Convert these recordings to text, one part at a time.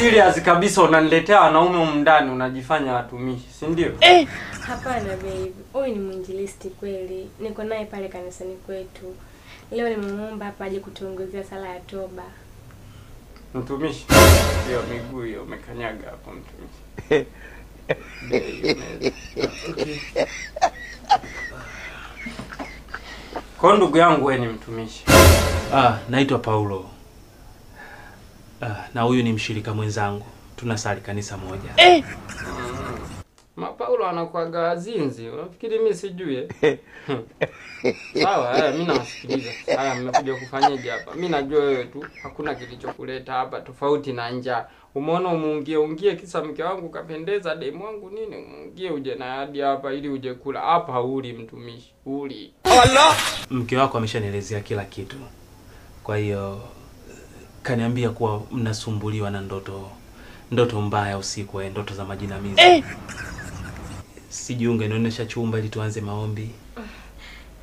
serious kabisa unaniletea wanaume humu ndani unajifanya watumishi, si ndio? Hapana baby. Wewe ni mwinjilisti kweli. Niko naye pale kanisani kwetu. Leo nimemuomba hapa aje kutuongezea sala ya toba. Mtumishi. Hiyo miguu hiyo umekanyaga hapo mtumishi. Kwa ndugu yangu wewe ni mtumishi. Naitwa Paulo. Na huyu ni mshirika mwenzangu. Tunasali kanisa moja. Paulo anakuaga wazinzi. Unafikiri mimi sijui? Sawa, mimi nawasikiliza. Haya, mmekuja kufanyaje hapa? Mimi najua wewe tu hakuna kilichokuleta hapa tofauti na njaa. Umeona umuungie kisa mke wangu kapendeza, demu wangu nini? Umuungie uje na hadi hapa ili uje kula. Hapa uli mtumishi. Uli. Allah! Mke wako ameshanielezea kila kitu. Kwa hiyo kaniambia kuwa mnasumbuliwa na ndoto mbaya usiku, ndoto za majinamizi. Sijiunge nionyesha chumba ili tuanze maombi.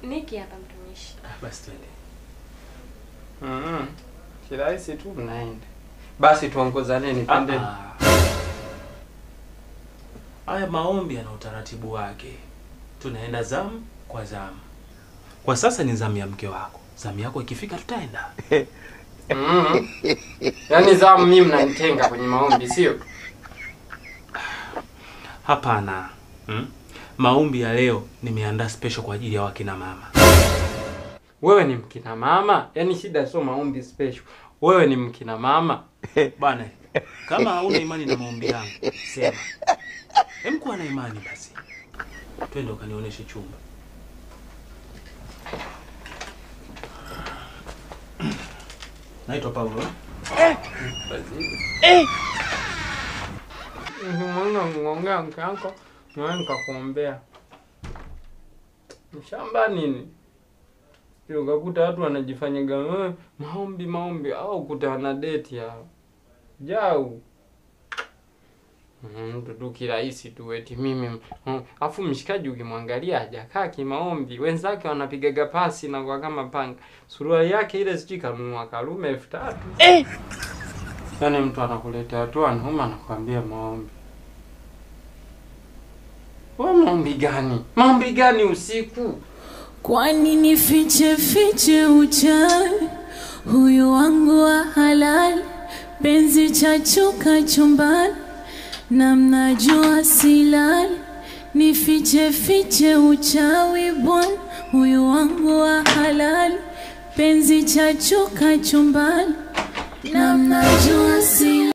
Niki hapa mtumishi. Basi twende. Kirahisi tu mnaenda. Basi tuongozane nipende. Haya maombi yana utaratibu wake. Tunaenda zamu kwa zamu. Kwa sasa ni zamu ya mke wako. Zamu yako ikifika tutaenda. Yaani zamu mimi mnanitenga kwenye maombi, sio? Hapana. Maombi ya leo nimeandaa special kwa ajili ya wakina mama. Wewe ni mkina mama? Yaani shida sio maombi special. Wewe ni mkina mama? Bwana, kama hauna imani na maombi yangu, sema. Kuwa na imani basi. Twende ukanionyeshe chumba. Naitwa Paulo. Ngongea mkanko, nikakuombea. Mshamba nini? Ndio ukakuta watu wanajifanyaga maombi au kutana date yao. Jau. Mtu kirahisi tu eti mimi. Afu mshikaji ukimwangalia hajakaa kimaombi. Wenzake wanapigaga pasi na kwa kama panga. Suruali yake ile sijui kanunua Karume 3000. Yaani mtu anakuletea tu anauma anakuambia maombi. Wewe maombi gani? Maombi gani usiku? Kwani nifiche uchawi huyu wangu wa halali, penzi chachuka chumbani na mnajua silali. Nifiche uchawi bwana huyu wangu wa halali, penzi chachuka chumbani na mnajua silali.